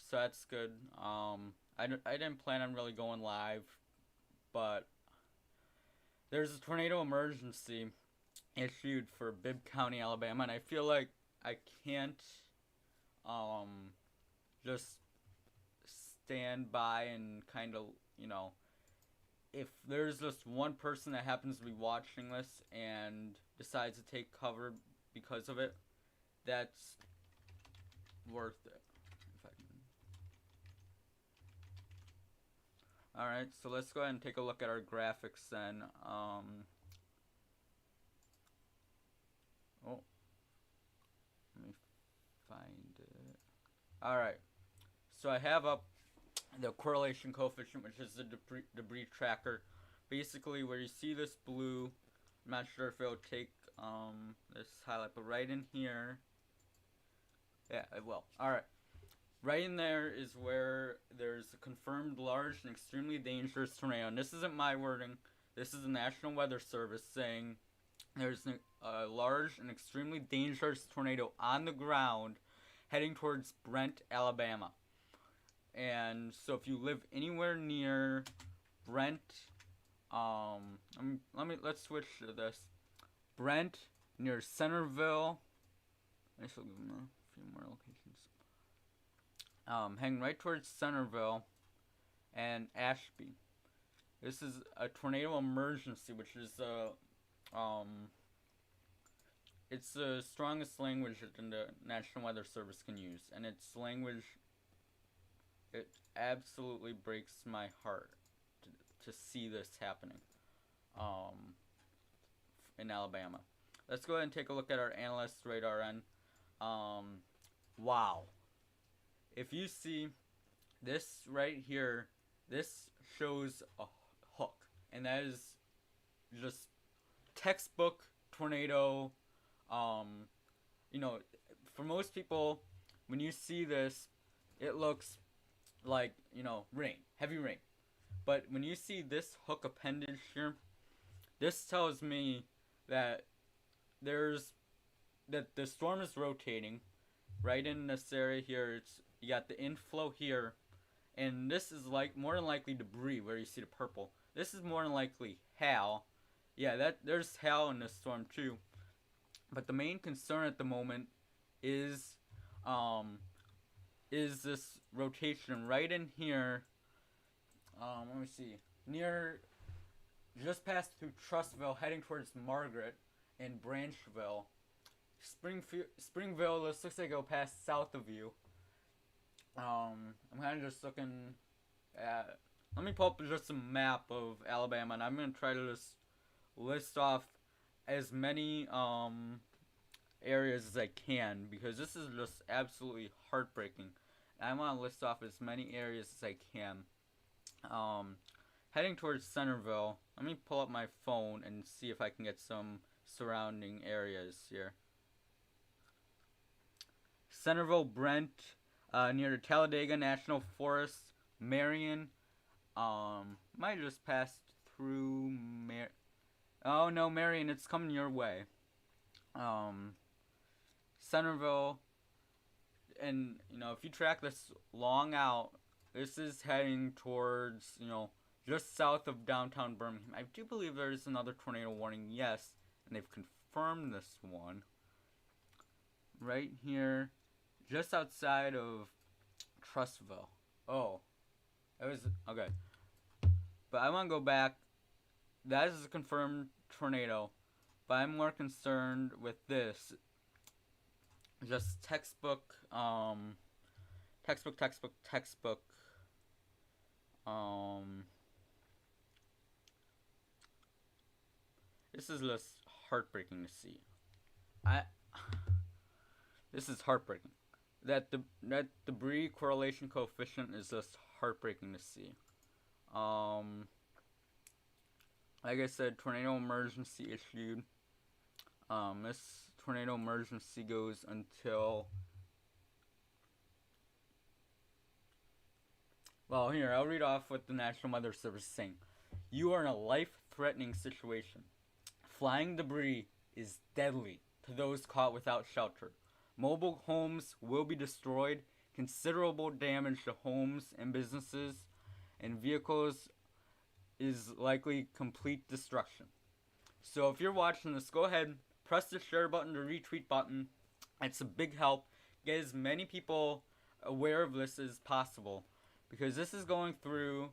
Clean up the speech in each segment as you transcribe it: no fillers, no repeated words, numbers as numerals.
so that's good. I didn't plan on really going live, but there's a tornado emergency issued for Bibb County, Alabama, and I feel like I can't um just stand by and kind of, you know, if there's just one person that happens to be watching this and decides to take cover because of it, that's worth it. If I can. All right, so let's go ahead and take a look at our graphics then. Oh, let me find it. All right, so I have up the correlation coefficient, which is the debris tracker. Basically, where you see this blue, I'm not sure if it'll take this highlight, but right in here, yeah, it will. All right, right in there is where there's a confirmed large and extremely dangerous tornado. And this isn't my wording. This is the National Weather Service saying there's a large and extremely dangerous tornado on the ground heading towards Brent, Alabama. And so if you live anywhere near Brent, let's switch to this. Brent near Centerville. I shall give them a few more locations. Heading right towards Centerville and Ashby. This is a tornado emergency, which is it's the strongest language that the National Weather Service can use, and its language, it absolutely breaks my heart to see this happening in Alabama. Let's go ahead and take a look at our analyst radar and wow. If you see this right here, this shows a hook, and that is just textbook tornado. You know, for most people, when you see this, it looks like, you know, rain, heavy rain. But when you see this hook appendage here, this tells me that that the storm is rotating right in this area here. You got the inflow here, and this is like more than likely debris where you see the purple. This is more than likely hail. Yeah, there's hail in this storm too. But the main concern at the moment is this rotation right in here. Let me see. Near, just past through Trustville, heading towards Margaret and Branchville. Springville, this looks like it'll pass south of you. I'm kind of just looking at. Let me pull up just a map of Alabama, and I'm gonna try to just list off as many areas as I can, because this is just absolutely heartbreaking. I want to list off as many areas as I can. Heading towards Centerville. Let me pull up my phone and see if I can get some surrounding areas here. Centerville, Brent, near the Talladega National Forest, Marion. Might just passed through Oh no, Marion, it's coming your way. Centerville, and you know, if you track this long out, this is heading towards, you know, just south of downtown Birmingham. I do believe there's another tornado warning, yes, and they've confirmed this one. Right here, just outside of Trustville. Oh, it was, okay. But I want to go back. That is a confirmed tornado, but I'm more concerned with this. Just textbook. This is just heartbreaking to see. This is heartbreaking. That debris correlation coefficient is just heartbreaking to see. Like I said, tornado emergency issued. This tornado emergency goes until, well, here, I'll read off what the National Weather Service is saying. You are in a life-threatening situation. Flying debris is deadly to those caught without shelter. Mobile homes will be destroyed. considerable damage to homes and businesses and vehicles is likely complete destruction. So if you're watching this, go ahead, press the share button, the retweet button. It's a big help. Get as many people aware of this as possible, because this is going through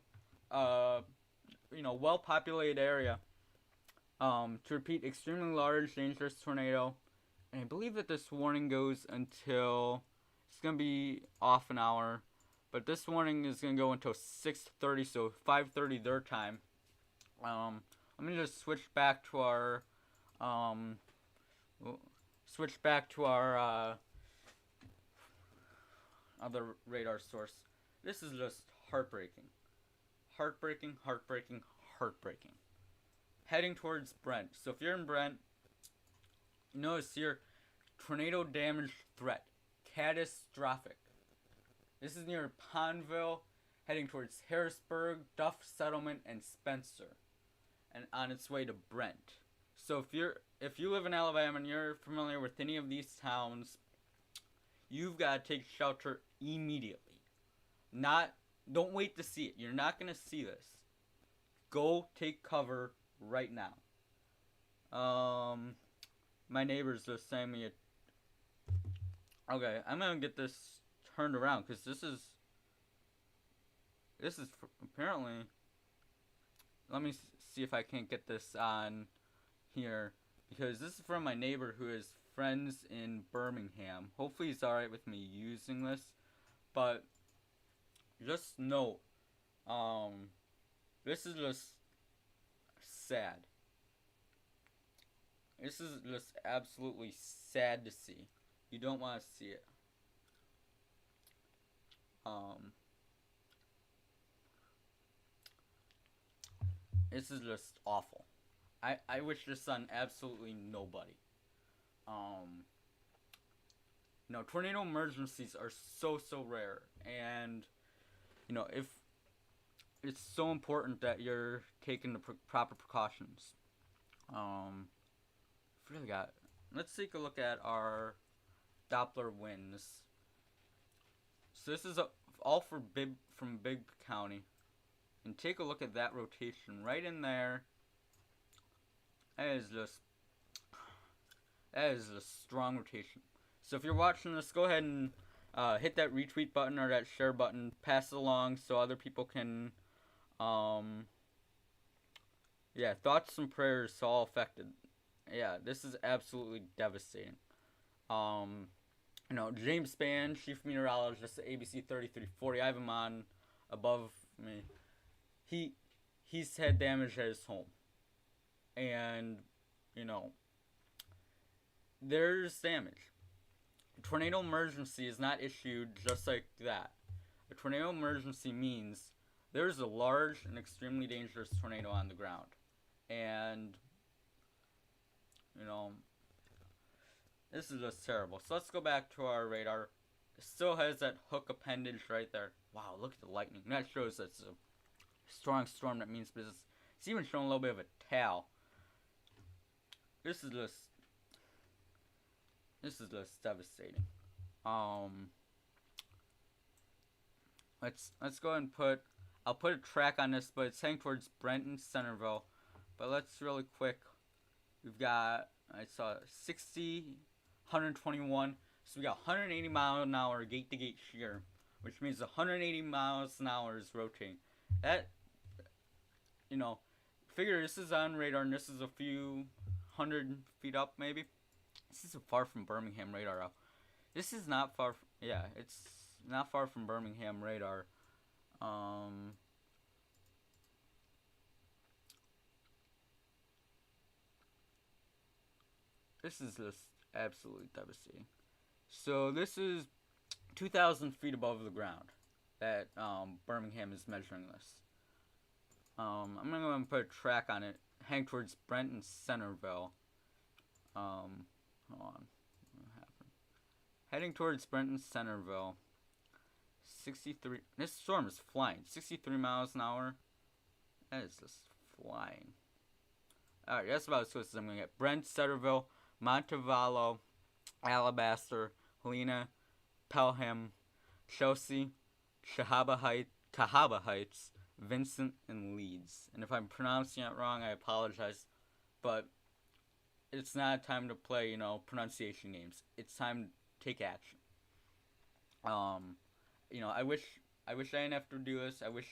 well-populated area. To repeat, extremely large, dangerous tornado. And I believe that this warning goes until, it's going to be off an hour, but this warning is going to go until 6:30, so 5:30 their time. Let me just switch back to our other radar source. This is just heartbreaking. Heartbreaking, heartbreaking, heartbreaking. Heading towards Brent. So if you're in Brent, notice here, tornado damage threat. Catastrophic. This is near Pondville, heading towards Harrisburg, Duff Settlement, and Spencer, and on its way to Brent. So if you live in Alabama and you're familiar with any of these towns, you've got to take shelter immediately. Don't wait to see it. You're not gonna see this. Go take cover right now. My neighbor's just sending me okay, I'm gonna get this turned around, because this is apparently, let me see if I can't get this on here, because this is from my neighbor who has friends in Birmingham. Hopefully he's alright with me using this, but just note, this is just sad. This is just absolutely sad to see. You don't want to see it. This is just awful. I wish this on absolutely nobody. Tornado emergencies are so rare, and if it's so important that you're taking the proper precautions. Let's take a look at our Doppler winds. So this is all for Bibb, from Bibb County, and take a look at that rotation right in there. That is a strong rotation. So if you're watching this, go ahead and hit that retweet button or that share button. Pass it along so other people can, thoughts and prayers to all affected. Yeah, this is absolutely devastating. James Spann, chief meteorologist at ABC 3340. I have him on above me. He's had damage at his home. And, there's damage. A tornado emergency is not issued just like that. A tornado emergency means there's a large and extremely dangerous tornado on the ground. And, this is just terrible. So let's go back to our radar. It still has that hook appendage right there. Wow, look at the lightning. That shows that's a strong storm. That means business. It's even showing a little bit of a tail. This is just devastating. Let's go ahead and I'll put a track on this, but it's heading towards Brent and Centerville. But let's really quick. We've got, I saw 60, 121. So we got 180 mile an hour gate to gate shear, which means 180 miles an hour is rotating. That, figure this is on radar, and this is a few 100 feet up maybe. This isn't far from Birmingham radar though. This is not far. It's not far from Birmingham radar. This is just absolutely devastating. So this is 2,000 feet above the ground that Birmingham is measuring this. I'm gonna go and put a track on it, hang towards Brent and Centerville. Hold on. What happened? Heading towards Brent and Centerville. 63. This storm is flying. 63 miles an hour. That is just flying. Alright, that's about as close as I'm gonna get. Brent, Centerville, Montevallo, Alabaster, Helena, Pelham, Chelsea, Cahaba Heights, Vincent, and Leeds. And if I'm pronouncing it wrong, I apologize. But it's not time to play, pronunciation games. It's time to take action. Um, I wish I didn't have to do this. I wish,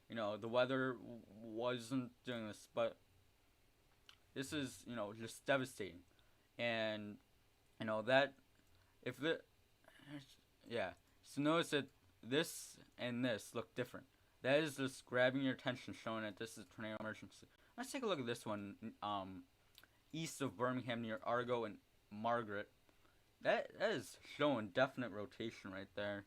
the weather wasn't doing this, but this is, just devastating. And, that, if the, yeah. So notice that this and this look different. That is just grabbing your attention, showing that this is a tornado emergency. Let's take a look at this one, east of Birmingham near Argo and Margaret. That is showing definite rotation right there.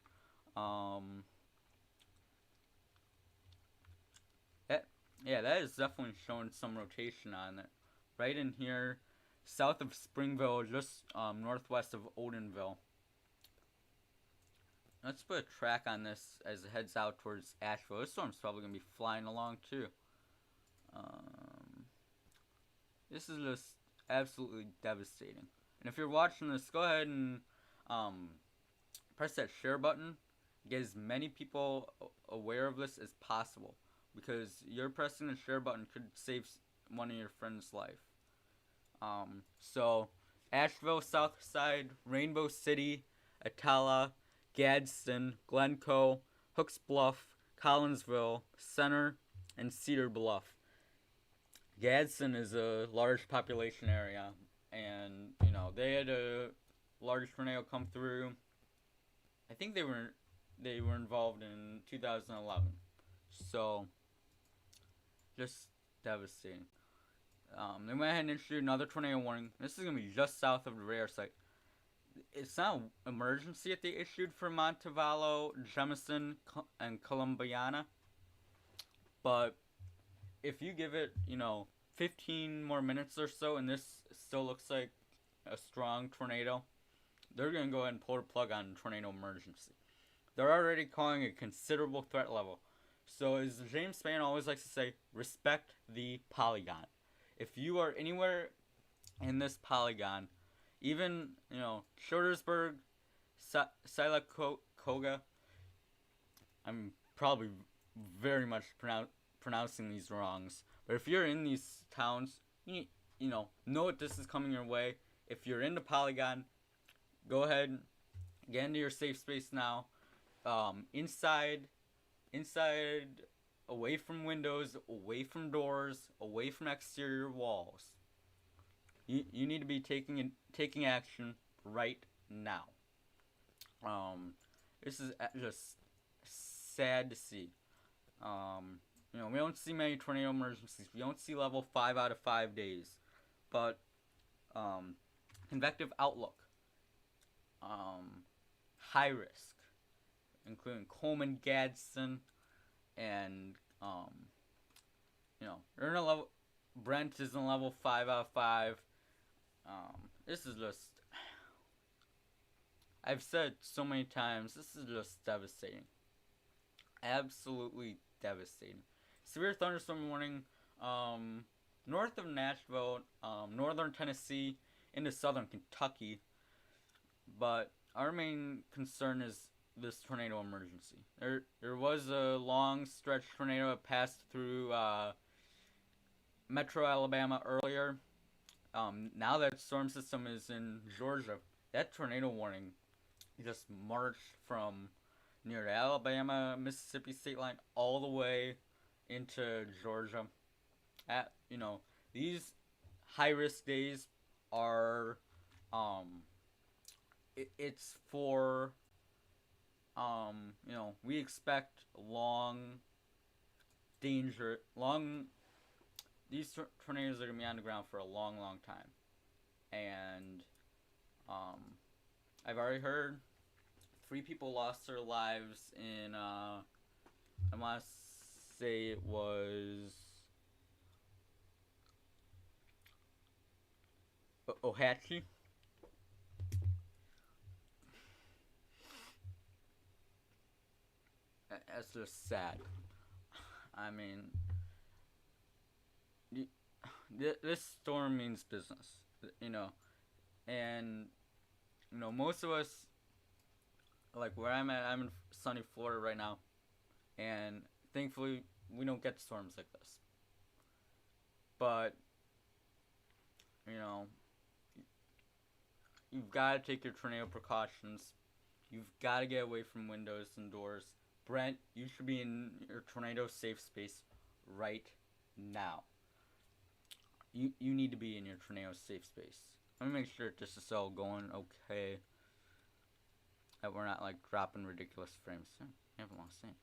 That is definitely showing some rotation on it. Right in here, south of Springville, just northwest of Odenville. Let's put a track on this as it heads out towards Asheville. This storm's probably going to be flying along too. This is just absolutely devastating. And if you're watching this, go ahead and press that share button. Get as many people aware of this as possible. Because your pressing the share button could save one of your friends' life. So, Asheville, Southside, Rainbow City, Atala, Gadsden, Glencoe, Hooks Bluff, Collinsville, Center, and Cedar Bluff. Gadsden is a large population area, and they had a large tornado come through. I think they were involved in 2011. So just devastating. They went ahead and issued another tornado warning. This is gonna be just south of the radar site. It's not an emergency that they issued for Montevallo, Jemison, and Columbiana. But if you give it, 15 more minutes or so, and this still looks like a strong tornado, they're going to go ahead and pull the plug on tornado emergency. They're already calling a considerable threat level. So as James Spann always likes to say, respect the polygon. If you are anywhere in this polygon, even, Schroedersburg, Sylacauga, I'm probably very much pronouncing these wrongs. But if you're in these towns, know what this is coming your way. If you're in the polygon, go ahead, get into your safe space now. Inside, away from windows, away from doors, away from exterior walls. You need to be taking action right now. This is just sad to see. We don't see many tornado emergencies. We don't see level 5 out of 5 days. But, convective outlook. High risk. Including Coleman, Gadsden, and, they're in a level, Brent is in level 5 out of 5. This is just, I've said so many times, this is just devastating. Absolutely devastating. Severe thunderstorm warning, north of Nashville, northern Tennessee, into southern Kentucky. But our main concern is this tornado emergency. There was a long stretch tornado that passed through Metro Alabama earlier. Now that storm system is in Georgia, that tornado warning just marched from near the Alabama-Mississippi state line all the way into Georgia. These high-risk days are, it's for, we expect these tornadoes are going to be on the ground for a long, long time. And, I've already heard 3 people lost their lives in, I want to say it was Ohatchee. That's just sad. I mean, this storm means business, and most of us like where I'm at, I'm in sunny Florida right now, and thankfully we don't get storms like this. But you know, you've got to take your tornado precautions. You've got to get away from windows and doors. Brent, you should be in your tornado safe space right now. You need to be in your tornado safe space. Let me make sure this is all going okay. That we're not like dropping ridiculous frames. I haven't lost any.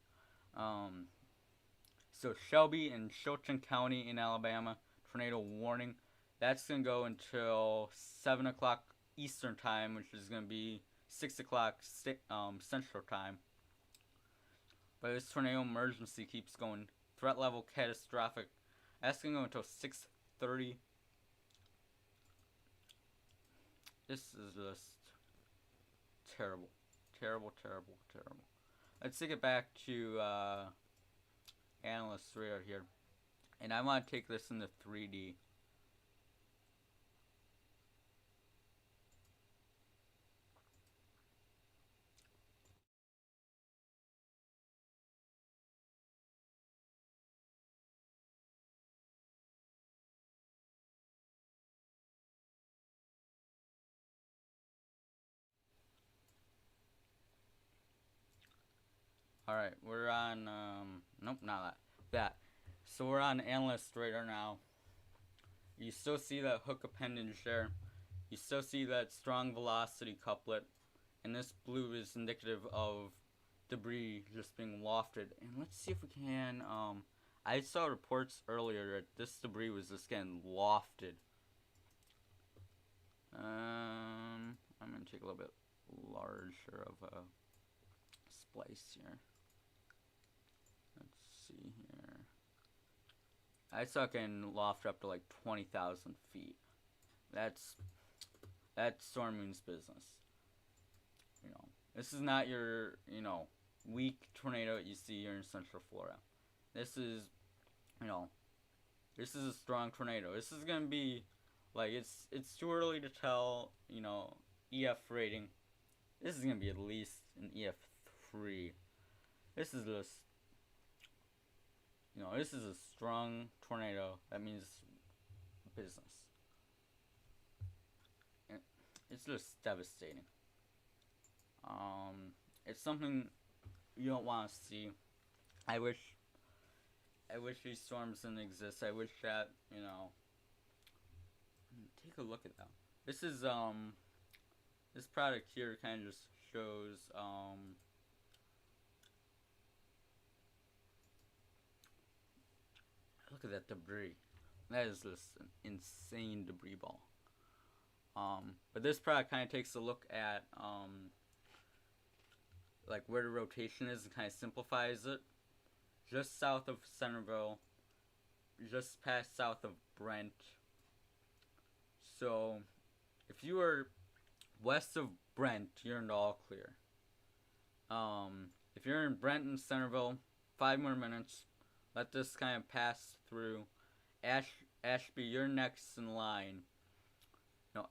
So Shelby and Chilton County in Alabama, tornado warning. That's gonna go until 7 o'clock Eastern time, which is gonna be 6 o'clock Central time. But this tornado emergency keeps going. Threat level catastrophic. That's gonna go until 6:30. This is just terrible, terrible, terrible, terrible. Let's take it back to analyst radar here, and I want to take this into 3D. Alright, we're on, nope, not that. So we're on analyst radar now. You still see that hook appendage there. You still see that strong velocity couplet. And this blue is indicative of debris just being wafted. And let's see if we can, I saw reports earlier that this debris was just getting wafted. I'm going to take a little bit larger of a splice here. Let's see here. I saw it getting lofted up to like 20,000 feet. That's storm means business. You know, this is not your, weak tornado that you see here in Central Florida. This is, this is a strong tornado. This is gonna be, like, it's too early to tell, EF rating. This is gonna be at least an EF3. This is just, this is a strong tornado. That means business. And it's just devastating. It's something you don't want to see. I wish these storms didn't exist. I wish that, take a look at that. This is, this product here kind of just shows, look at that debris. That is just an insane debris ball. But this product kind of takes a look at, like where the rotation is and kind of simplifies it. Just south of Centerville, just past south of Brent. So, if you are west of Brent, you're in the all clear. If you're in Brent and Centerville, 5 more minutes. Let this kind of pass through. Ashby, you're next in line.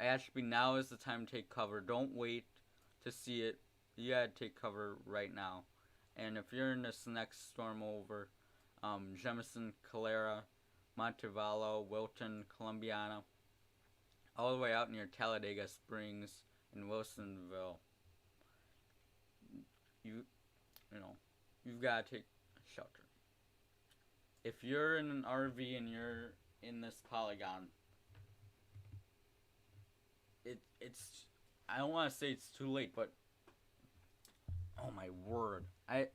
Ashby, now is the time to take cover. Don't wait to see it. You gotta take cover right now. And if you're in this next storm over, Jemison, Calera, Montevallo, Wilton, Columbiana, all the way out near Talladega Springs and Wilsonville, you've gotta take shelter. If you're in an RV and you're in this polygon, it's I don't want to say it's too late, but oh my word, I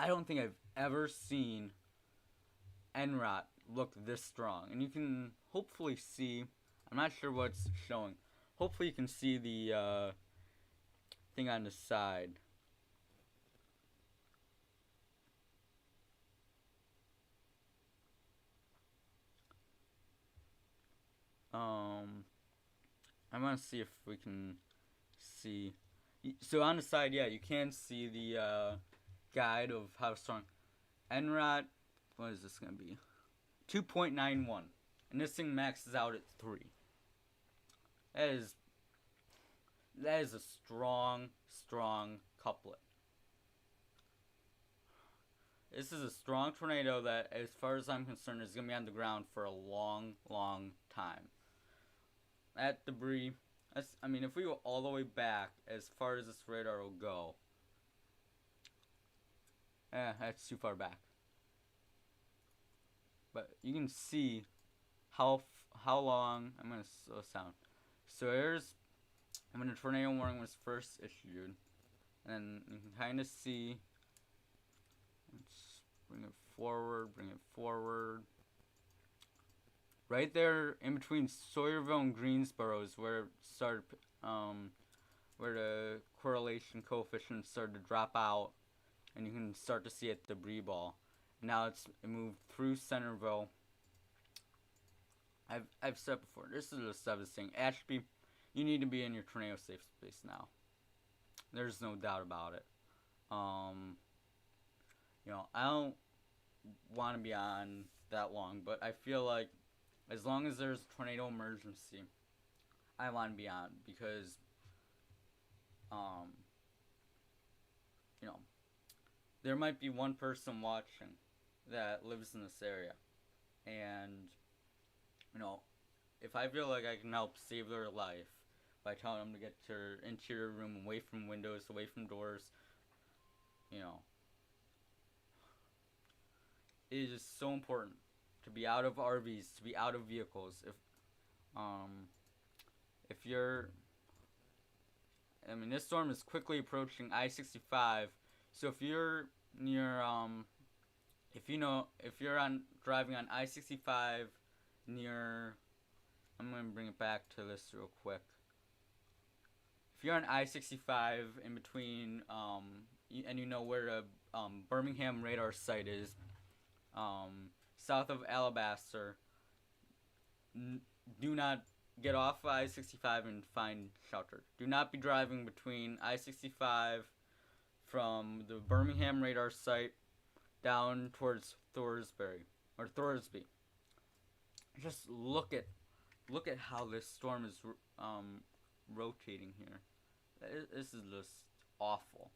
don't think I've ever seen NROT look this strong. And you can hopefully see, I'm not sure what's showing, hopefully you can see the thing on the side. I want to see if we can see. So on the side, yeah, you can see the guide of how strong. NROT, what is this going to be? 2.91. And this thing maxes out at 3. That is a strong, strong couplet. This is a strong tornado that, as far as I'm concerned, is going to be on the ground for a long, long time. That debris, I mean, if we go all the way back as far as this radar will go, that's too far back. But you can see how long. I'm gonna slow this down. So there's when the tornado warning was first issued, and you can kind of see. Let's bring it forward. Bring it forward. Right there, in between Sawyerville and Greensboro, is where it started. Where the correlation coefficient started to drop out, and you can start to see it debris ball. Now it moved through Centerville. I've said before, this is the toughest thing. Ashby, you need to be in your tornado safe space now. There's no doubt about it. I don't want to be on that long, but I feel like as long as there's a tornado emergency, I want to be on because, there might be one person watching that lives in this area, and if I feel like I can help save their life by telling them to get to their interior room, away from windows, away from doors, it is so important to be out of RVs, to be out of vehicles. If you're, this storm is quickly approaching I-65, so if you're near, if you're driving on I-65 near, I'm gonna bring it back to this real quick. If you're on I-65 in between, and you know where the Birmingham radar site is, south of Alabaster, do not get off I-65 and find shelter. Do not be driving between I-65 from the Birmingham radar site down towards Thorsby. Just look at how this storm is rotating here. This is just awful.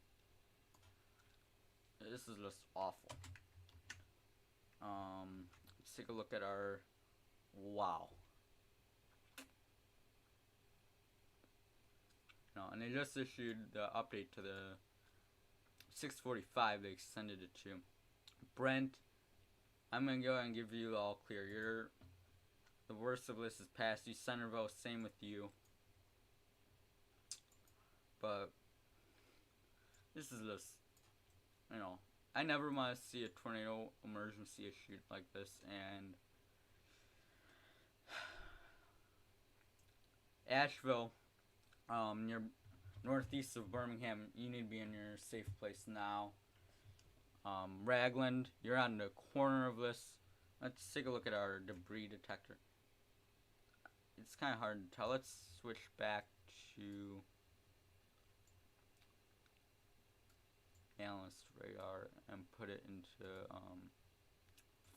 This is just awful. Let's take a look at our wow. And they just issued the update to the 645. They extended it to Brent. I'm gonna go ahead and give you all clear. The worst of this is past you. Centerville, same with you. But this is just, I never want to see a tornado emergency issued like this, and Asheville, near northeast of Birmingham, you need to be in your safe place now. Ragland, you're on the corner of this. Let's take a look at our debris detector. It's kind of hard to tell. Let's switch back to analyst radar and put it into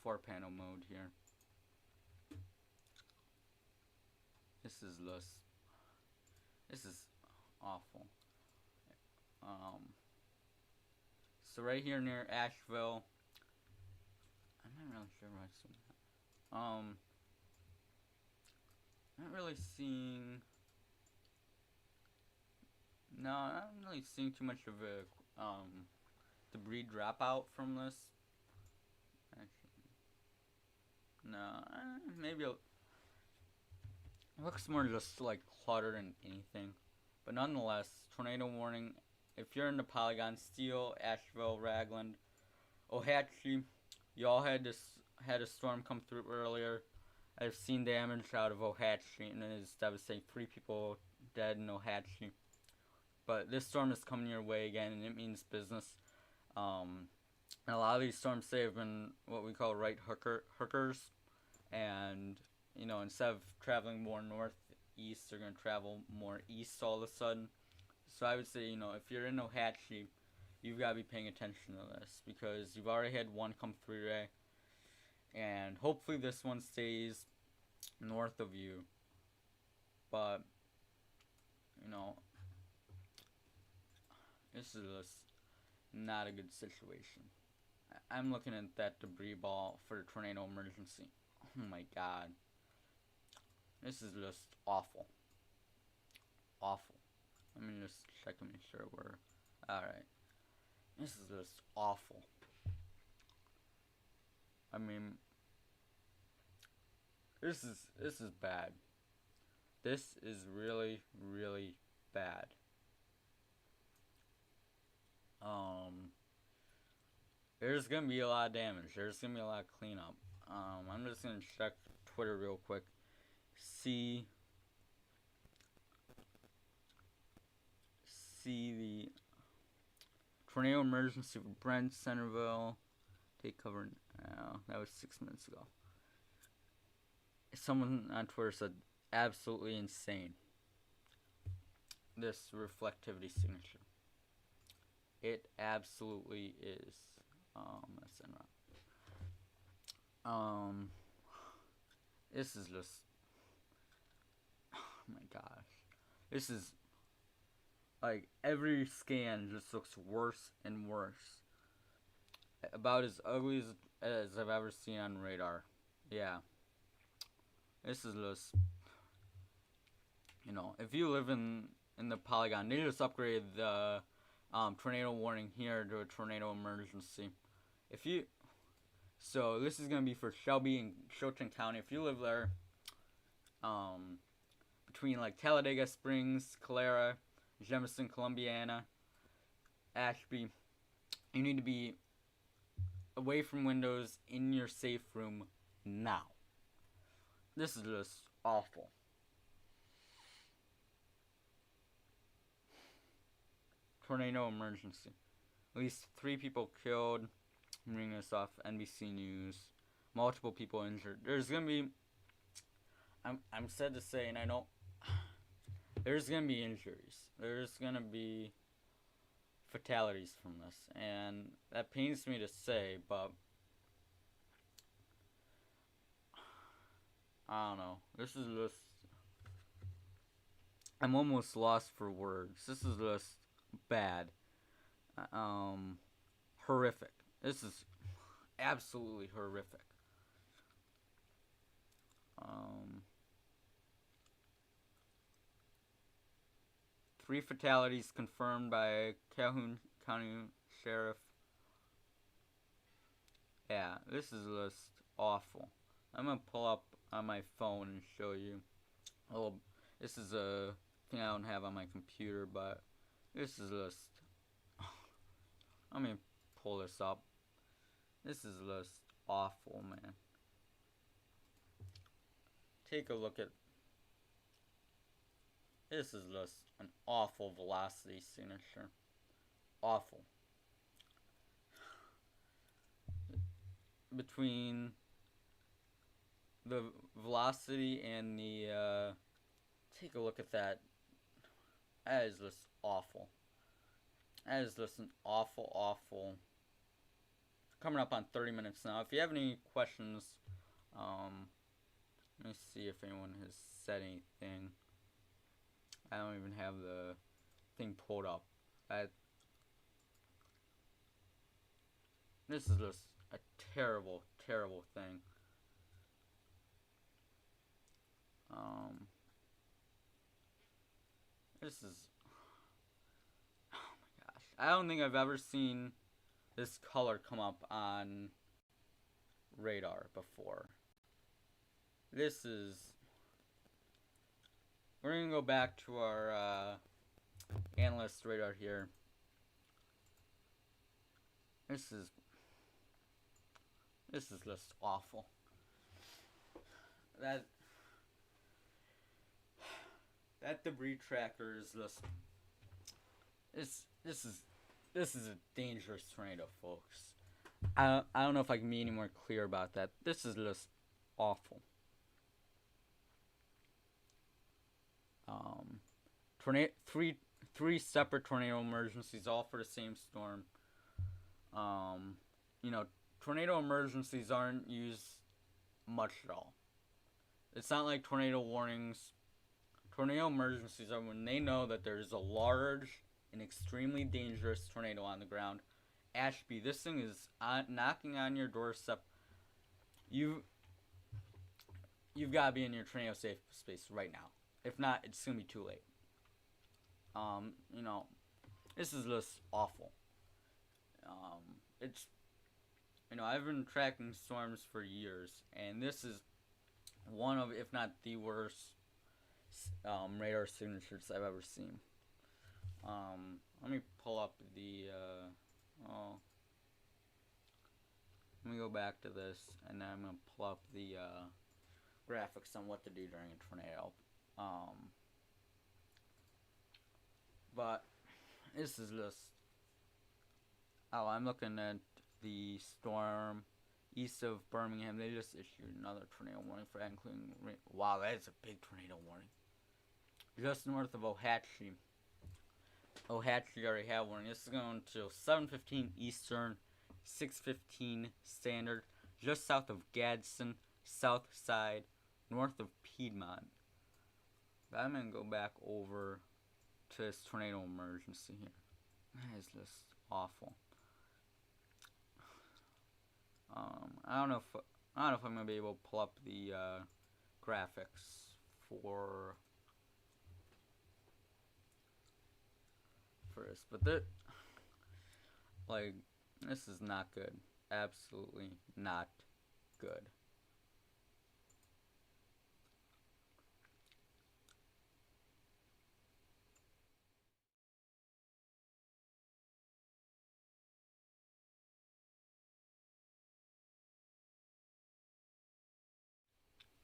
4-panel mode here. This is awful. So right here near Asheville, I'm not really sure where I see that. Not really seeing. No, I'm not really seeing too much of a debris dropout from this. Actually, no, maybe it looks more just like cluttered than anything. But nonetheless, tornado warning. If you're in the Polygon, Steele, Asheville, Ragland, Ohatchee, you all had a storm come through earlier. I've seen damage out of Ohatchee, and it is devastating. 3 people dead in Ohatchee. But this storm is coming your way again, and it means business. And a lot of these storms today have been what we call right hookers. And, instead of traveling more northeast, they're going to travel more east all of a sudden. So I would say, if you're in Ohatchee, you've got to be paying attention to this, because you've already had one come through today. And hopefully this one stays north of you. But, this is just not a good situation I'm looking at that debris ball for the tornado emergency. Oh my god. This is just awful. Awful. Let me just check and make sure we're... Alright. This is just awful. I mean... This is bad. This is really, really bad. There's gonna be a lot of damage. There's gonna be a lot of cleanup. I'm just gonna check Twitter real quick. See the tornado emergency for Brent, Centerville. Take cover now. That was 6 minutes ago. Someone on Twitter said, absolutely insane. This reflectivity signature. It absolutely is. This is just... Oh my gosh. This is... Like, every scan just looks worse and worse. About as ugly as I've ever seen on radar. Yeah. This is just... You know, if you live in the Polygon, they just upgraded the tornado warning here to a tornado emergency. If you... So, this is going to be for Shelby and Chilton County. If you live there, between, like, Talladega Springs, Calera, Jemison, Columbiana, Ashby, you need to be away from windows in your safe room now. This is just awful. Tornado emergency. At least 3 people killed. I'm reading this off NBC News. Multiple people injured. There's gonna be... I'm sad to say, and I know... There's gonna be injuries. There's gonna be fatalities from this. And that pains me to say, but... I don't know. This is just... I'm almost lost for words. This is just bad. Horrific. This is absolutely horrific. 3 fatalities confirmed by Calhoun County Sheriff. Yeah, this is just awful. I'm gonna pull up on my phone and show you. Oh, this is a thing I don't have on my computer, but this is just... Let me pull this up. This is just awful, man. Take a look at... This is just an awful velocity signature. Awful. Between the velocity and the... take a look at that. That is just awful. That is just an awful, awful... Coming up on 30 minutes now. If you have any questions, let me see if anyone has said anything. I don't even have the thing pulled up. This is just a terrible, terrible thing. This is... Oh my gosh. I don't think I've ever seen this color come up on radar before. This is... We're going to go back to our analyst radar here. This is just awful. That debris tracker is just... This is a dangerous tornado, folks. I don't know if I can be any more clear about that. This is just awful. Three separate tornado emergencies, all for the same storm. You know, tornado emergencies aren't used much at all. It's not like tornado warnings. Tornado emergencies are when they know that there's a large and extremely dangerous tornado on the ground, Ashby, this thing is knocking on your doorstep. You've got to be in your tornado safe space right now. If not, it's gonna be too late. You know, this is just awful. It's I've been tracking storms for years, and this is one of, if not the worst, radar signatures I've ever seen. Let me pull up the. Let me go back to this, and then I'm gonna pull up the graphics on what to do during a tornado. But this is just. Oh, I'm looking at the storm east of Birmingham. They just issued another tornado warning for that, including rain. Wow, that is a big tornado warning. Just north of Ohatchee. Ohatchee already had warning. This is going to 7:15 Eastern, 6:15 Standard, just south of Gadsden, south side, north of Piedmont. But I'm gonna go back over to this tornado emergency here. That is just awful. I don't know if I'm gonna be able to pull up the graphics for this, but this is not good. Absolutely not good.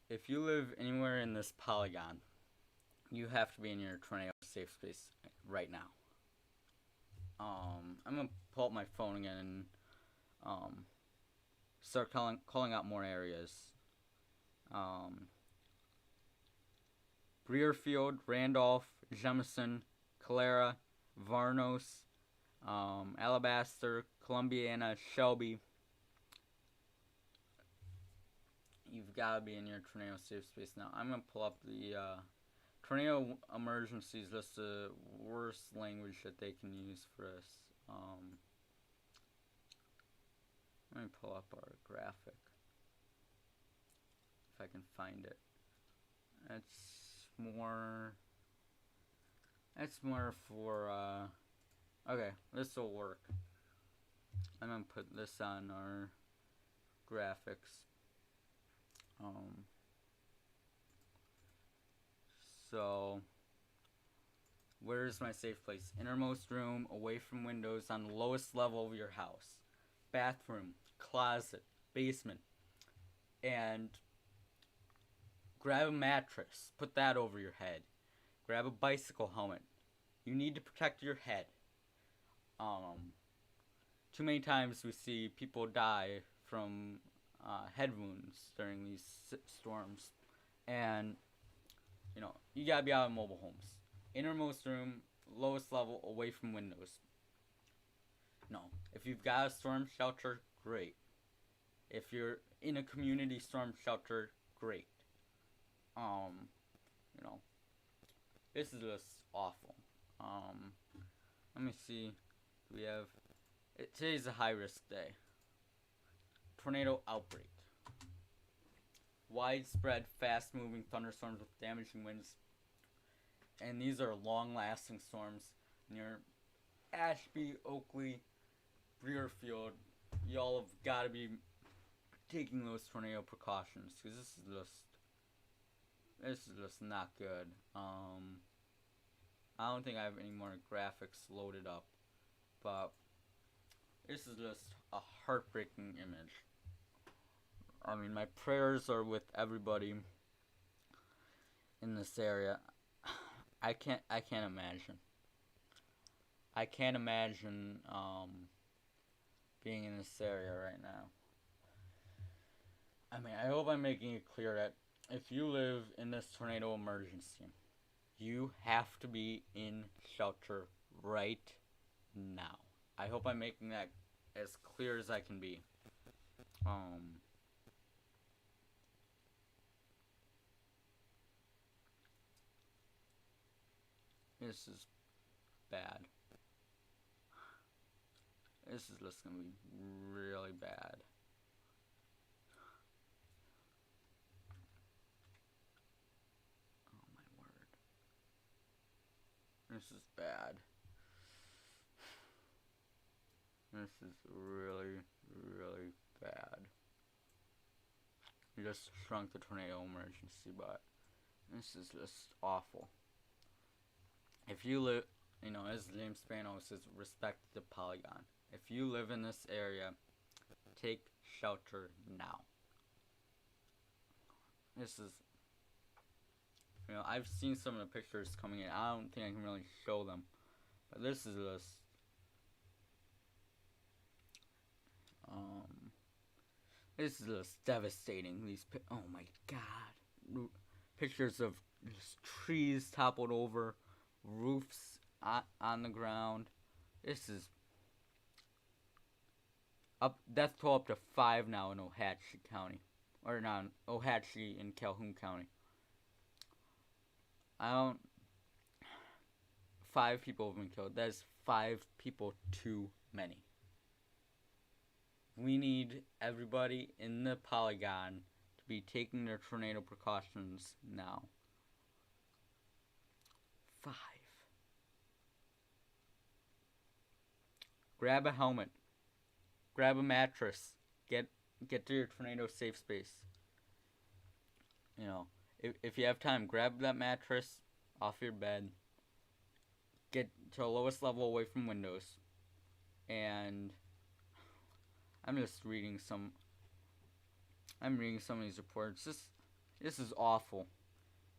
If you live anywhere in this polygon, you have to be in your tornado safe space right now. I'm gonna pull up my phone again and start calling out more areas. Breerfield, Randolph, Jemison, Calera, Varnos, Alabaster, Columbiana, Shelby. You've got to be in your tornado safe space now. I'm going to pull up the tornado emergencies. That's the worst language that they can use for this. Let me pull up our graphic, if I can find it. It's more for, okay, this will work. I'm going to put this on our graphics. So, where's my safe place? Innermost room, away from windows, on the lowest level of your house. Bathroom, closet, basement. And grab a mattress, put that over your head. Grab a bicycle helmet. You need to protect your head. Too many times we see people die from head wounds during these storms, and you gotta be out of mobile homes. Innermost room, lowest level, away from windows. No, if you've got a storm shelter, great. If you're in a community storm shelter, great. This is just awful. Let me see. We have today's a high risk day. Tornado outbreak. Widespread, fast-moving thunderstorms with damaging winds. And these are long-lasting storms near Ashby, Oakley, Breerfield. Y'all have got to be taking those tornado precautions, because this is just not good. I don't think I have any more graphics loaded up, but this is just a heartbreaking image. I mean, my prayers are with everybody in this area. I can't imagine. I can't imagine being in this area right now. I mean, I hope I'm making it clear that if you live in this tornado emergency, you have to be in shelter right now. I hope I'm making that as clear as I can be. This is bad. This is just gonna be really bad. Oh my word. This is bad. This is really, really bad. We just shrunk the tornado emergency, but this is just awful. If you live, as James Spano says, respect the polygon. If you live in this area, take shelter now. This is, I've seen some of the pictures coming in. I don't think I can really show them, but this is just, this is just devastating. Oh my god, pictures of just trees toppled over, roofs on the ground. This is death toll up to 5 now in Ohatchee County, or not Ohatchee in Calhoun County. 5 people have been killed. That is 5 people too many. We need everybody in the polygon to be taking their tornado precautions now. 5. Grab a helmet. Grab a mattress. Get to your tornado safe space. If you have time, grab that mattress off your bed. Get to the lowest level away from windows. And I'm reading some of these reports. This is awful.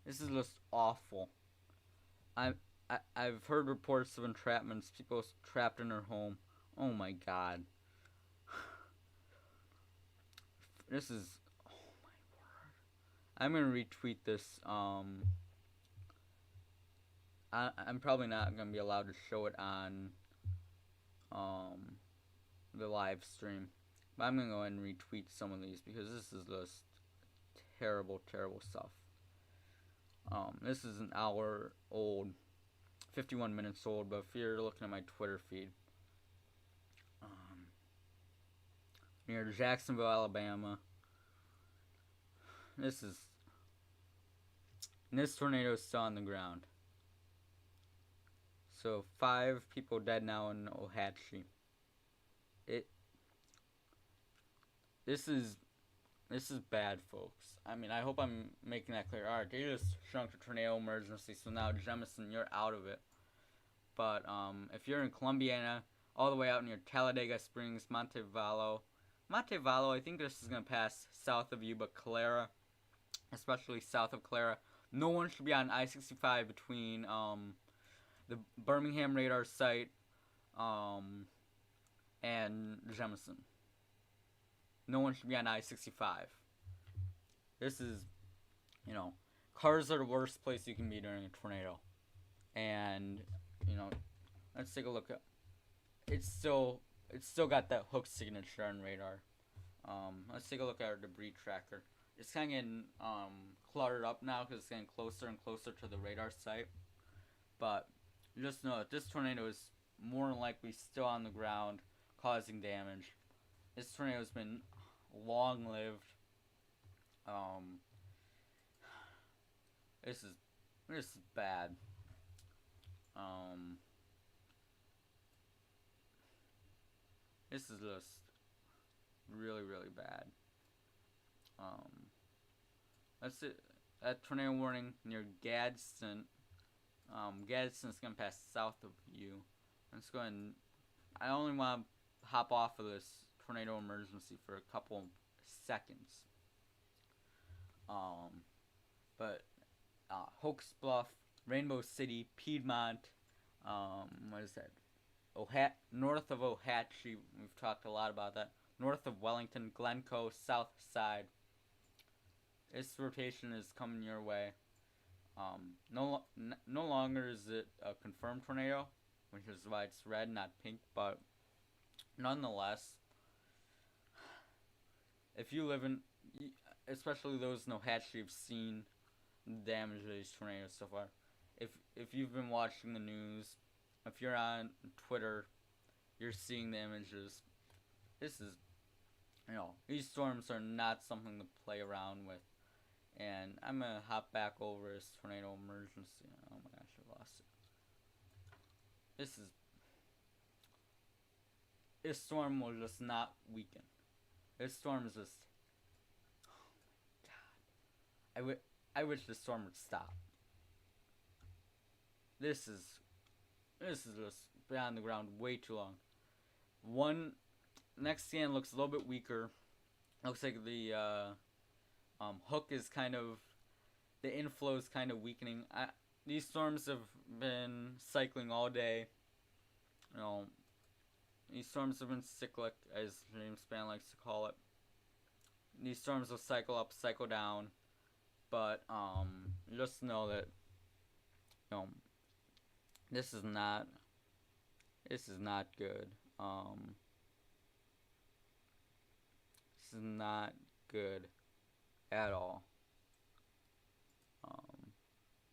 This is just awful. I've heard reports of entrapments, people trapped in their home. Oh my god. This is, oh my word. I'm gonna retweet this. I'm probably not gonna be allowed to show it on the live stream, but I'm gonna go ahead and retweet some of these because this is just terrible, terrible stuff. This is an hour old, 51 minutes old, but if you're looking at my Twitter feed, near Jacksonville, Alabama, this tornado is still on the ground. So 5 people dead now in Ohatchee. This is bad, folks. I mean, I hope I'm making that clear. Alright, they just shrunk the tornado emergency, so now Jemison, you're out of it. But if you're in Columbiana, all the way out near Talladega Springs, Montevallo, I think this is gonna pass south of you, but Calera, especially south of Calera, no one should be on I-65 between the Birmingham radar site and Jemison. No one should be on I-65. This is, cars are the worst place you can be during a tornado. And, let's take a look at, it's still got that hook signature on radar. Let's take a look at our debris tracker. It's kind of getting cluttered up now because it's getting closer and closer to the radar site. But just know that this tornado is more than likely still on the ground, causing damage. This tornado has been long-lived. This is bad. This is just really, really bad. That's it. That tornado warning near Gadsden. Gadsden's gonna pass south of you. Let's go ahead and I only want to hop off of this tornado emergency for a couple seconds. But Hokes Bluff, Rainbow City, Piedmont, what is that? North of Ohatchee, we've talked a lot about that. North of Wellington, Glencoe, South Side. This rotation is coming your way. No longer is it a confirmed tornado, which is why it's red, not pink, but nonetheless, if you live in, especially those in Ohatchee, have seen the damage of these tornadoes so far. If you've been watching the news, if you're on Twitter, you're seeing the images. This is, these storms are not something to play around with. And I'm gonna hop back over this tornado emergency. Oh my gosh, I lost it. This storm will just not weaken. This storm is just, oh my god. I wish this storm would stop. This is just been on the ground way too long. One next scan looks a little bit weaker. Looks like the hook is kind of, the inflow is kind of weakening. These storms have been cycling all day. These storms have been cyclic, as James Spann likes to call it. These storms will cycle up, cycle down, but just know that this is not good. This is not good at all.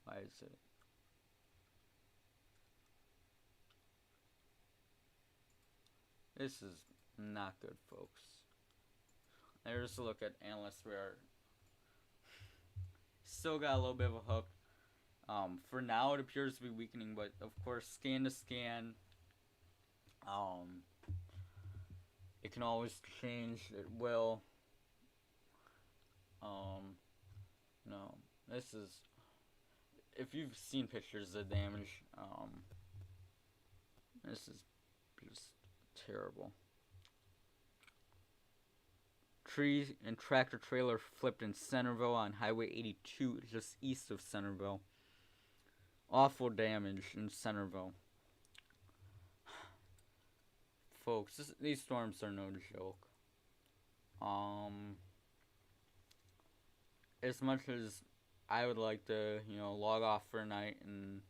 Why is it? This is not good, folks. There's a look at analyst radar. Still got a little bit of a hook. For now, it appears to be weakening, but of course, scan to scan, it can always change. It will. No, this is. If you've seen pictures of the damage, this is just terrible. Tree and tractor trailer flipped in Centerville on Highway 82, just east of Centerville. Awful damage in Centerville. Folks, these storms are no joke. As much as I would like to, log off for a night and,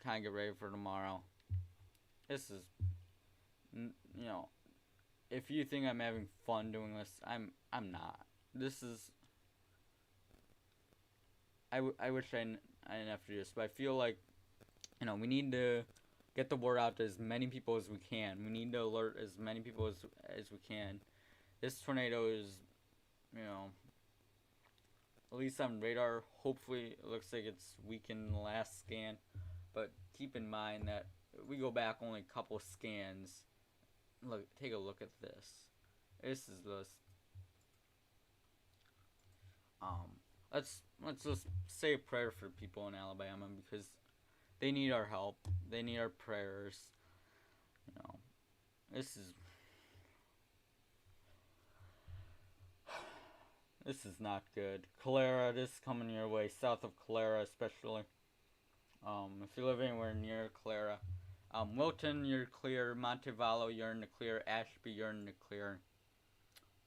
kind of get ready for tomorrow. This is, if you think I'm having fun doing this, I'm not. This is, I wish I didn't have to do this, but I feel like, we need to get the word out to as many people as we can. We need to alert as many people as we can. This tornado is, at least on radar. Hopefully, it looks like it's weakened in the last scan. But keep in mind that we go back only a couple scans. Look, take a look at this. This is just. Let's just say a prayer for people in Alabama, because they need our help. They need our prayers. This is not good. Calera, this is coming your way, south of Calera especially. If you live anywhere near Calera. Wilton, you're clear. Montevallo, you're in the clear. Ashby, you're in the clear.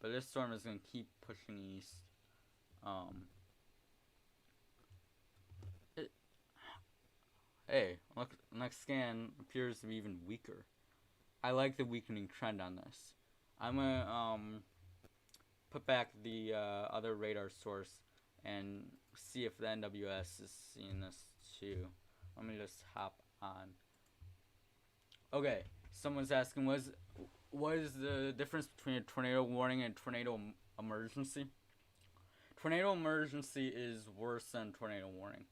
But this storm is going to keep pushing east. Hey, look, next scan appears to be even weaker. I like the weakening trend on this. I'm gonna put back the other radar source and see if the NWS is seeing this too. Let me just hop on. Okay, someone's asking, what is the difference between a tornado warning and tornado emergency? Tornado emergency is worse than tornado warning.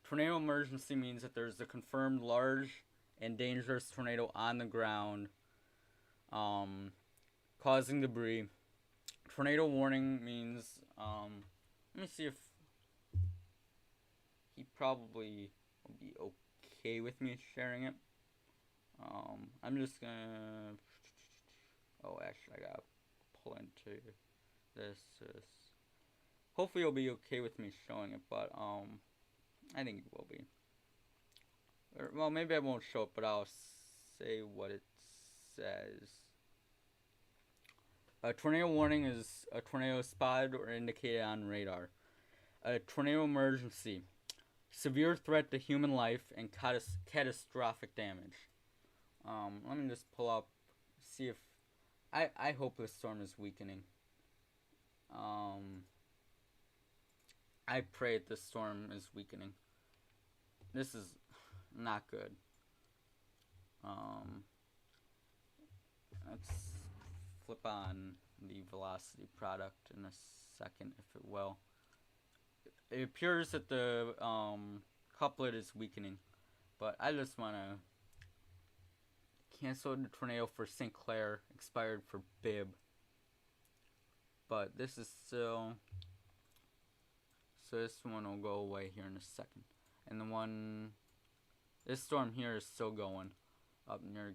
Tornado emergency means that there's a confirmed large and dangerous tornado on the ground, causing debris. Tornado warning means, let me see if he probably will be okay with me sharing it. I'm just gonna, actually I gotta pull into this. Hopefully he'll be okay with me showing it, but, I think he will be. Well, maybe I won't show it, but I'll say what it says. A tornado warning is a tornado spotted or indicated on radar. A tornado emergency. Severe threat to human life and catastrophic damage. Let me just pull up, see if... I hope this storm is weakening. I pray that this storm is weakening. This is not good. Let's flip on the velocity product in a second, if it will. It appears that the couplet is weakening, but I just want to cancel the tornado for St. Clair, expired for Bibb. But this is still, so this one will go away here in a second. And the one, this storm here is still going up near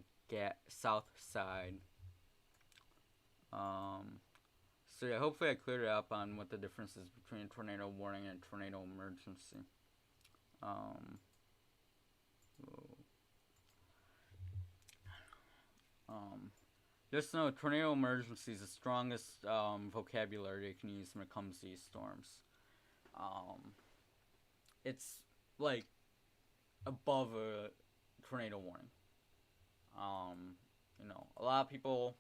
south side. So yeah, hopefully I cleared it up on what the difference is between a tornado warning and a tornado emergency. Just know tornado emergency is the strongest vocabulary you can use when it comes to these storms. It's like above a tornado warning. A lot of people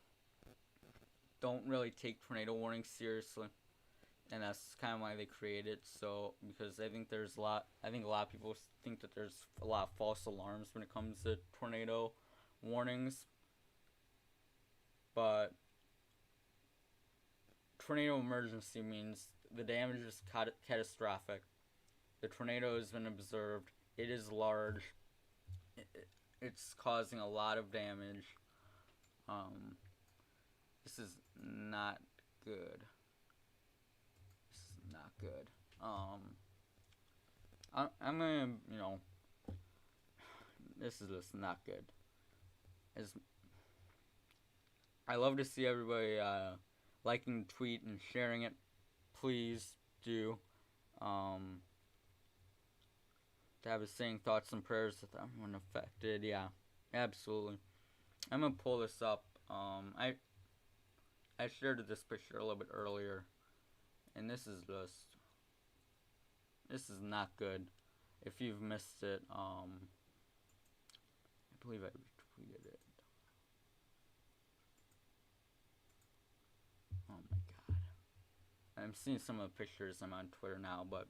don't really take tornado warnings seriously, and that's kind of why they created it. So because I think a lot of people think that there's a lot of false alarms when it comes to tornado warnings, but tornado emergency means the damage is catastrophic. The tornado has been observed. It is large. It's causing a lot of damage. This is not good. I'm gonna, this is just not good. I love to see everybody liking the tweet and sharing it. Please do. To have us saying thoughts and prayers with everyone affected. Yeah, absolutely. I'm gonna pull this up. I shared this picture a little bit earlier, and this is not good. If you've missed it, I believe I retweeted it. Oh my god. I'm seeing some of the pictures. I'm on Twitter now, but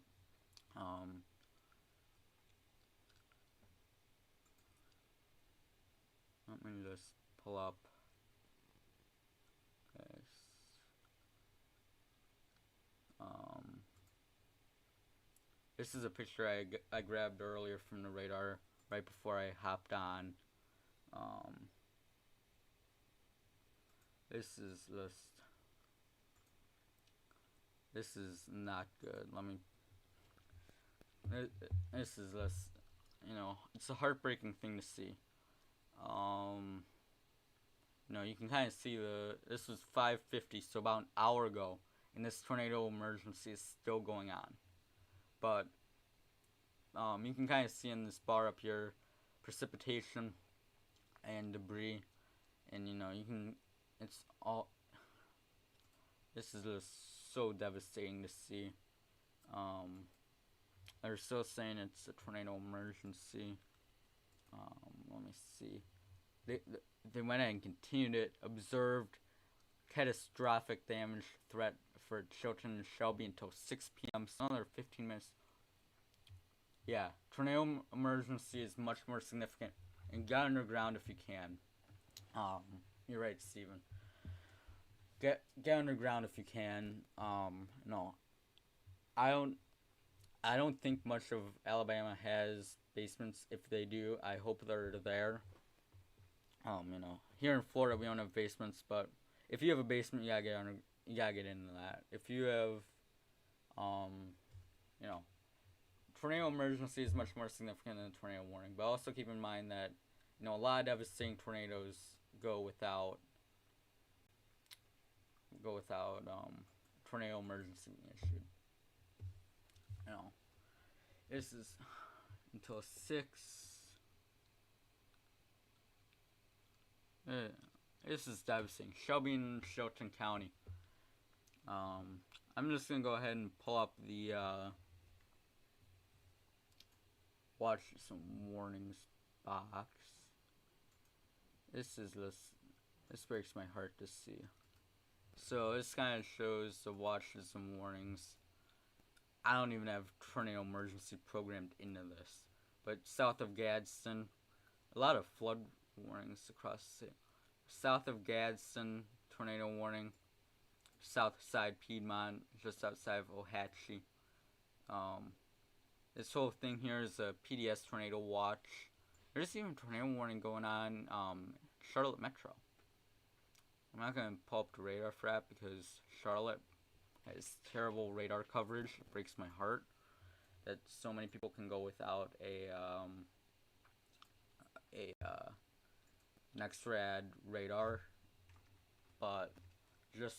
let me just pull up this. This is a picture I grabbed earlier from the radar right before I hopped on. This is not good. This is just, it's a heartbreaking thing to see. You can kind of see this was 5:50, so about an hour ago, and this tornado emergency is still going on. But you can kind of see in this bar up here precipitation and debris, and this is just so devastating to see. They're still saying it's a tornado emergency. Let me see. They went and continued it. Observed catastrophic damage threat for Chilton and Shelby until 6 p.m. So another 15 minutes. Yeah, tornado emergency is much more significant. And get underground if you can. You're right, Steven. Get underground if you can. No, I don't think much of Alabama has basements. If they do, I hope they're there. Here in Florida we don't have basements, but if you have a basement, you gotta get into that. If you have, tornado emergency is much more significant than a tornado warning. But also keep in mind that, a lot of devastating tornadoes go without tornado emergency being issued. This is until 6. This is devastating. Shelby and Shelton County. I'm just gonna go ahead and pull up the watch some warnings box. This breaks my heart to see. So this kind of shows the watches and warnings. I don't even have tornado emergency programmed into this. but south of Gadsden, a lot of flood warnings across the city. South of Gadsden, tornado warning. South side Piedmont, just outside of Ohatchee. This whole thing here is a PDS tornado watch. There's even a tornado warning going on Charlotte Metro. I'm not going to pull up the radar for that because Charlotte has terrible radar coverage. It breaks my heart that so many people can go without a NextRad radar. But just,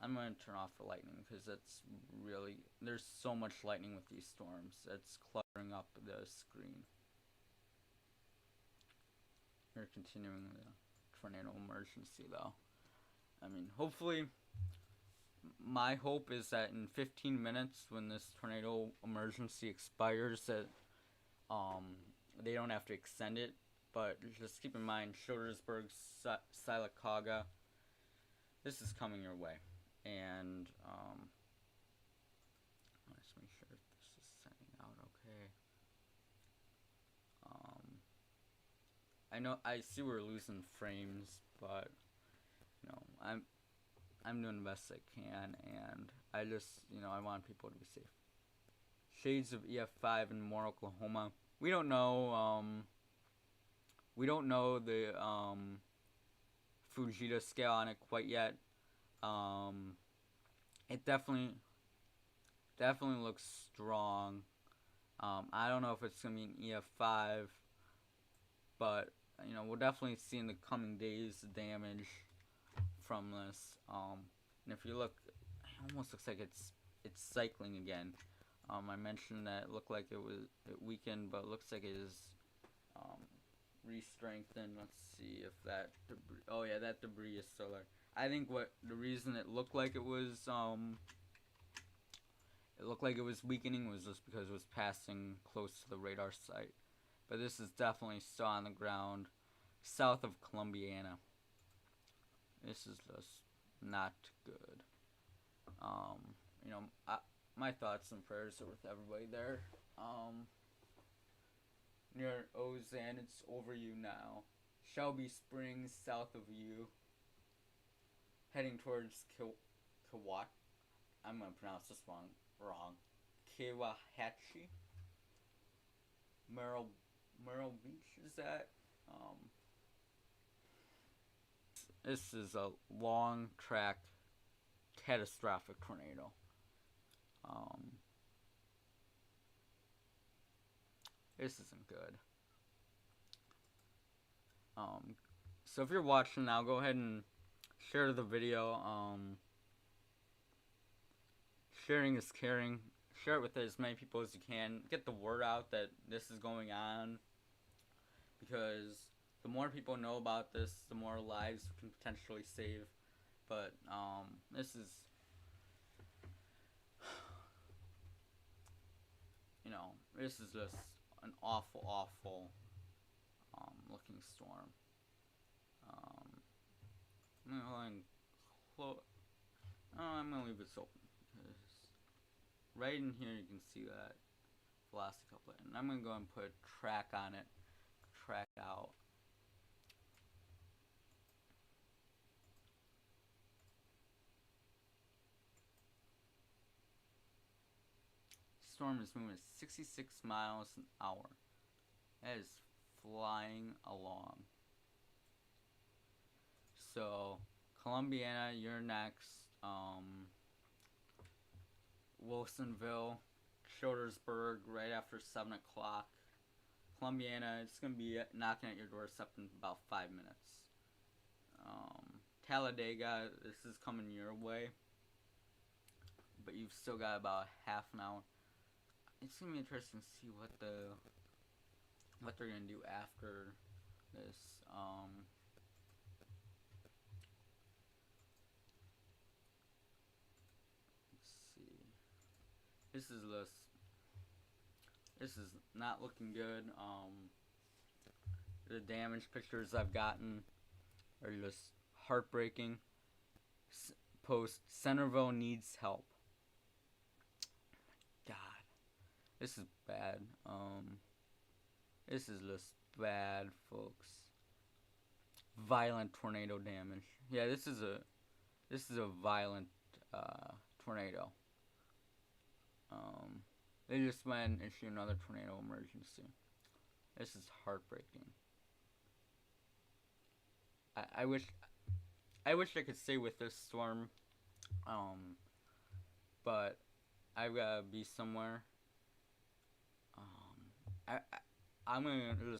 I'm going to turn off the lightning because that's really, there's so much lightning with these storms. That's cluttering up the screen. We're continuing the tornado emergency though. I mean, hopefully, my hope is that in 15 minutes when this tornado emergency expires that they don't have to extend it. But just keep in mind, Schillersburg, Sylacauga, this is coming your way. And let's make sure this is sending out okay. I know I see we're losing frames, but I'm doing the best I can, and I just I want people to be safe. Shades of EF5 in Moore, Oklahoma. We don't know. We don't know the Fujita scale on it quite yet. It definitely looks strong. I don't know if it's gonna be an EF5, but we'll definitely see in the coming days the damage from this. And if you look, it almost looks like it's cycling again. I mentioned that it looked like it weakened, but it looks like it is re-strengthened. Let's see if that debris. Oh yeah, that debris is still there. I think the reason it looked like it was weakening was just because it was passing close to the radar site. But this is definitely still on the ground south of Columbiana. This is just not good. My thoughts and prayers are with everybody there. Near Ozan, it's over you now. Shelby Springs, south of you. Heading towards Kawat. I'm gonna pronounce this wrong. Kewahatchee. Merrill Beach is that? This is a long track, catastrophic tornado. This isn't good. So if you're watching now, go ahead and share the video. Sharing is caring. Share it with as many people as you can. Get the word out that this is going on. Because the more people know about this, the more lives we can potentially save. But this is, this is just an awful looking storm. I'm gonna leave this open because right in here you can see that velocity couplet, and I'm gonna go and put a track on it, track out. Storm is moving at 66 miles an hour. That is flying along. So, Columbiana, you're next. Wilsonville, Schillersburg, right after 7 o'clock. Columbiana, it's going to be knocking at your doorstep in about 5 minutes. Talladega, this is coming your way. But you've still got about half an hour. It's going to be interesting to see what they're going to do after this. This is not looking good. The damage pictures I've gotten are just heartbreaking. Post, Centerville needs help. God. This is bad. This is just bad, folks. Violent tornado damage. Yeah, this is a violent tornado. They just went and issued another tornado emergency. This is heartbreaking. I wish I could stay with this storm. But I've gotta be somewhere. I'm gonna